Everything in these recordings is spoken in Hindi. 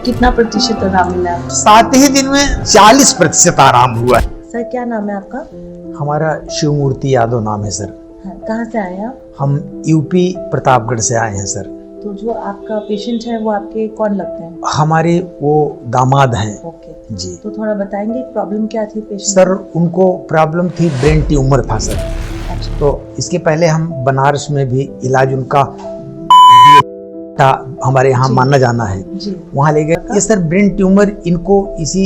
कितना प्रतिशत आराम मिला आपको? 7 ही दिन में 40% आराम हुआ है। सर क्या नाम है आपका? हमारा शिवमूर्ति यादव नाम है सर। हाँ, कहाँ से आए हैं आप? हम यूपी प्रतापगढ़ से आए हैं सर। तो जो आपका पेशेंट है वो आपके कौन लगते हैं? हमारे वो दामाद हैं। ओके जी तो थोड़ा बताएंगे प्रॉब्लम क्या थी पेशेंट? सर, उनको प्रॉब्लम थी ब्रेन ट्यूमर था सर। अच्छा। तो इसके पहले हम बनारस में भी इलाज उनका हमारे यहाँ जी। माना जाना है, जी वहाँ ले गए। ये सर ब्रेन ट्यूमर इनको इसी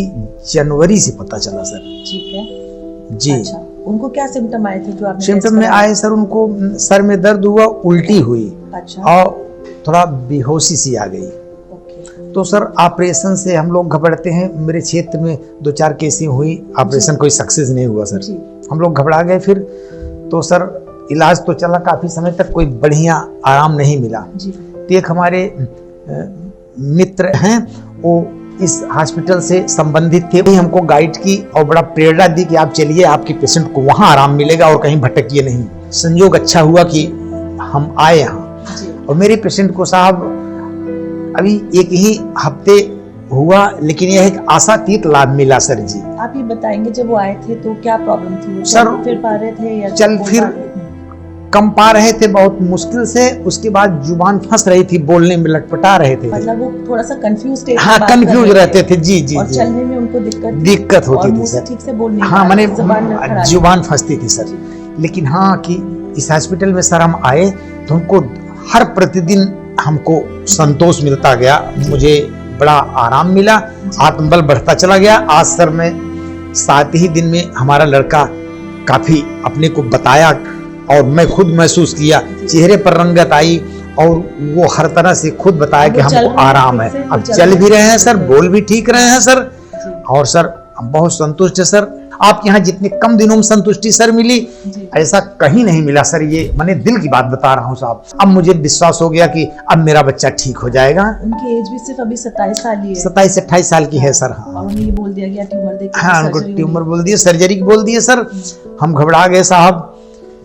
जनवरी से पता चला सर। ठीक है। जी अच्छा, उनको क्या सिम्टम आए थे जो आपने सिम्टम टेस्ट में कराया? आए सर, उनको सर में दर्द हुआ, उल्टी हुई अच्छा और थोड़ा बेहोशी सी आ गई। ओके। तो सर ऑपरेशन से हम लोग घबराते हैं। मेरे क्षेत्र में 2-4 केसें हुई, ऑपरेशन कोई सक्सेस नहीं हुआ सर। जी हम लोग घबरा गए। फिर तो सर इलाज तो चला काफ़ी समय तक, कोई बढ़िया आराम नहीं मिला। जी तो एक हमारे मित्र हैं, वो इस हॉस्पिटल से संबंधित थे, वही हमको गाइड की और बड़ा प्रेरणा दी कि आप चलिए, आपके पेशेंट को वहाँ आराम मिलेगा और कहीं भटकिए नहीं। संयोग अच्छा हुआ कि हम आए यहाँ। जी और मेरे पेशेंट को साहब अभी 1 ही हफ्ते हुआ, लेकिन यह एक आशातीत लाभ मिला सर जी। आप ये बताएंगे जब वो आए थे तो क्या प्रॉब्लम थी? वो सर, चल फिर पा रहे थे या चल बोल फिर पा रहे थे? कम पा रहे थे बहुत मुश्किल से। उसके बाद जुबान फंस रही थी, बोलने में लटपटा रहे थे। मतलब वो थोड़ा सा कंफ्यूज थे। हाँ, कंफ्यूज रहते थे। जी जी और जी चलने में उनको दिक्कत और होती मुंह थी से सर। ठीक से बोल नहीं हाँ, पा मैंने रहे, जुबान लड़खड़ा रही। जुबान फंसती थी सर। लेकिन हाँ कि इस हॉस्पिटल में सर हम आए तो हमको हर प्रतिदिन हमको संतोष मिलता गया, मुझे बड़ा आराम मिला, आत्मबल बढ़ता चला गया। आज सर मैं 7 ही दिन में हमारा लड़का काफी अपने को बताया और मैं खुद महसूस किया, चेहरे पर रंगत आई और वो हर तरह से खुद बताया कि हमको आराम है। अब चल भी रहे हैं सर, बोल भी ठीक रहे हैं सर। और सर हम बहुत संतुष्ट है सर। आपके यहाँ जितने कम दिनों में संतुष्टि सर मिली, ऐसा कहीं नहीं मिला सर। ये मैंने दिल की बात बता रहा हूँ साहब। अब मुझे विश्वास हो गया कि अब मेरा बच्चा ठीक हो जाएगा। उनकी एज भी सिर्फ अभी 27 साल ही है। 27 से 28 साल की है सर। हाँ, और उन्हें ये बोल दिया गया ट्यूमर देख हाँ, उनको ट्यूमर बोल दिए, सर्जरी बोल दिए सर। हम घबरा गए साहब,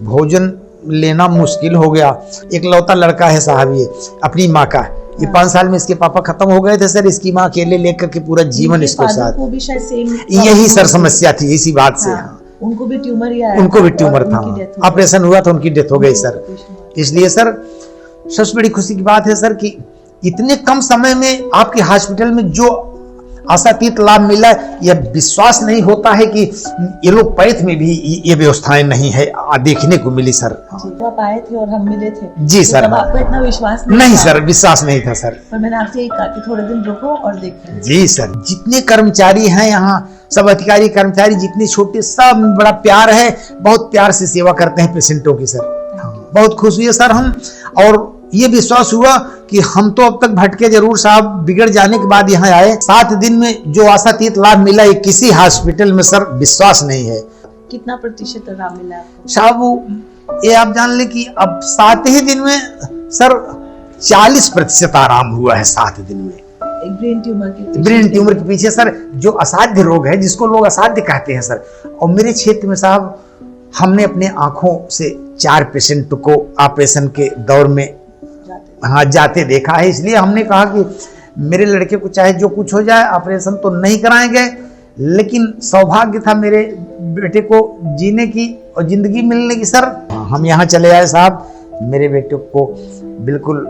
भोजन लेना मुश्किल हो गया। एक लौता लड़का है साहब, ये अपनी माँ का। ये 5 साल में इसके पापा खत्म हो गए थे सर। इसकी माँ अकेले लेकर के पूरा जीवन इसको साथ। को भी शायद सेम यही सर समस्या थी, इसी बात से। हाँ, उनको भी ट्यूमर ही आया, उनको भी ट्यूमर था। ऑपरेशन हुआ तो उनकी डेथ हो गई सर। इसलिए सर सबसे बड़ी खुशी की बात है सर कि इतने कम समय में आपके हॉस्पिटल में जो आशातीत लाभ मिला, यह विश्वास नहीं होता है कि ये लोग पैथ में भी ये व्यवस्थाएं नहीं है, देखने को मिली सर। तो आप आए थे और हम मिले थे जी सर। तब आपको इतना विश्वास नहीं था? सर, विश्वास नहीं था सर। पर मैंने आपसे यही कहा कि थोड़े दिन रुको और देखो। जी सर, जितने कर्मचारी हैं यहाँ, सब अधिकारी कर्मचारी जितने छोटे, सब बड़ा प्यार है, बहुत प्यार से सेवा करते हैं पेशेंटों की सर। बहुत खुश हुए सर हम। और ये विश्वास हुआ कि हम तो अब तक भटके जरूर साहब, बिगड़ जाने के बाद यहाँ आए। 7 दिन में जो आशातीत लाभ मिला, ये किसी हॉस्पिटल में सर विश्वास नहीं है। कितना प्रतिशत आराम मिला आपको? साहब ये आप जान ले कि अब 7 ही दिन में सर 40% आराम हुआ है। 7 दिन में एक ब्रेन ट्यूमर के पीछे सर, जो असाध्य रोग है, जिसको लोग असाध्य कहते हैं सर। और मेरे क्षेत्र में साहब हमने अपने आंखों से 4 पेशेंट को ऑपरेशन के दौर में जाते देखा है। इसलिए हमने कहा कि मेरे लड़के को चाहे जो कुछ हो जाए, ऑपरेशन तो नहीं कराएंगे, लेकिन सौभाग्य था मेरे बेटे को जीने की और जिंदगी मिलने की सर। हम यहाँ चले आए साहब, मेरे बेटे को बिल्कुल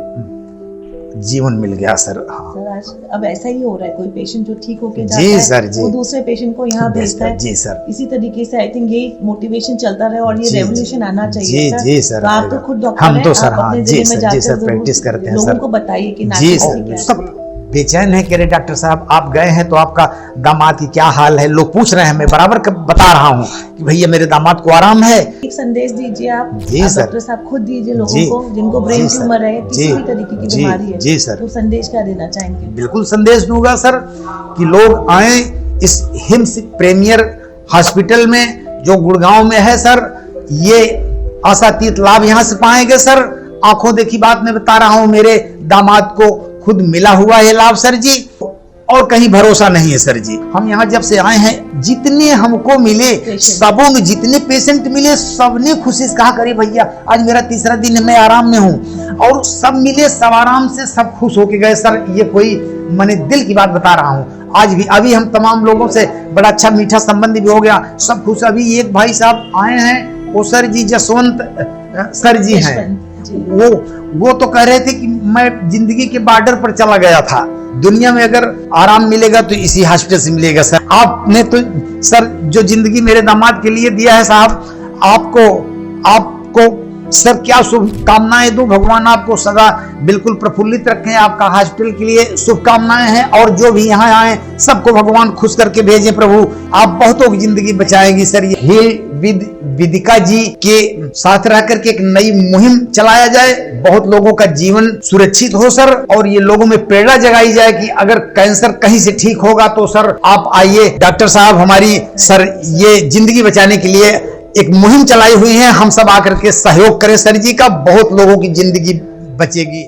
जीवन मिल गया सर। हाँ सर, आज अब ऐसा ही हो रहा है, कोई पेशेंट जो ठीक होके जाता जी है सर जी, वो दूसरे पेशेंट को यहाँ भेजता है। जी सर, इसी तरीके से आई थिंक ये मोटिवेशन चलता रहे और ये रेवोल्यूशन आना चाहिए जी सर। जी सर। तो आप तो खुद डॉक्टर हम हैं, तो सर आप हाँ अपने जी जिले में सर, जी जाकर सर प्रैक्टिस करते हैं लोगों सर। को बताइए कि जी सर, सब बेचैन है कि अरे डॉक्टर साहब आप गए हैं तो आपका दामाद की क्या हाल है, लोग पूछ रहे हैं। मैं बराबर बता रहा हूँ कि भैया मेरे दामाद को आराम है। एक संदेश दीजिए आप। जी सर। डॉक्टर साहब खुद दीजिए लोगों को जिनको ब्रेन ट्यूमर है, किसी भी तरीके की बीमारी है। जी सर, तो संदेश क्या देना चाहेंगे? बिल्कुल संदेश दूंगा सर कि लोग आए इस हिम्स प्रीमियर हॉस्पिटल में जो गुड़गांव में है सर। ये आशातीत लाभ यहाँ से पाएंगे सर। आंखों देखी बात मैं बता रहा हूँ, मेरे दामाद को खुद मिला हुआ है लाभ सर जी, और कहीं भरोसा नहीं है सर जी। हम यहाँ जब से आए हैं, जितने हमको मिले, सबों में जितने पेशेंट मिले, सबने खुशी से कहा करे भैया आज मेरा 3रा दिन है, मैं आराम में हूँ। और सब मिले, सब आराम से, सब खुश होके गए सर। ये कोई मैंने दिल की बात बता रहा हूँ। आज भी अभी हम तमाम लोगों से बड़ा अच्छा मीठा संबंध भी हो गया, सब खुश। अभी एक भाई साहब आए हैं, वो सर जी जसवंत सर जी हैं, वो तो कह रहे थे कि मैं जिंदगी के बॉर्डर पर चला गया था, दुनिया में अगर आराम मिलेगा तो इसी हॉस्पिटल से मिलेगा। सर आपने तो सर जो जिंदगी मेरे दामाद के लिए दिया है साहब, आपको सर क्या शुभकामनाएं दूं। भगवान आपको सदा बिल्कुल प्रफुल्लित रखें। आपका हॉस्पिटल के लिए शुभकामनाएं हैं, और जो भी यहाँ आए सबको भगवान खुश करके भेजें प्रभु। आप बहुतों की जिंदगी बचाएंगी सर। ये विदिका जी के साथ रह करके एक नई मुहिम चलाया जाए, बहुत लोगों का जीवन सुरक्षित हो सर, और ये लोगों में प्रेरणा जगाई जाए कि अगर कैंसर कहीं से ठीक होगा तो सर आप आइए। डॉक्टर साहब हमारी सर ये जिंदगी बचाने के लिए एक मुहिम चलाई हुई है, हम सब आकर के सहयोग करें सर जी का, बहुत लोगों की जिंदगी बचेगी।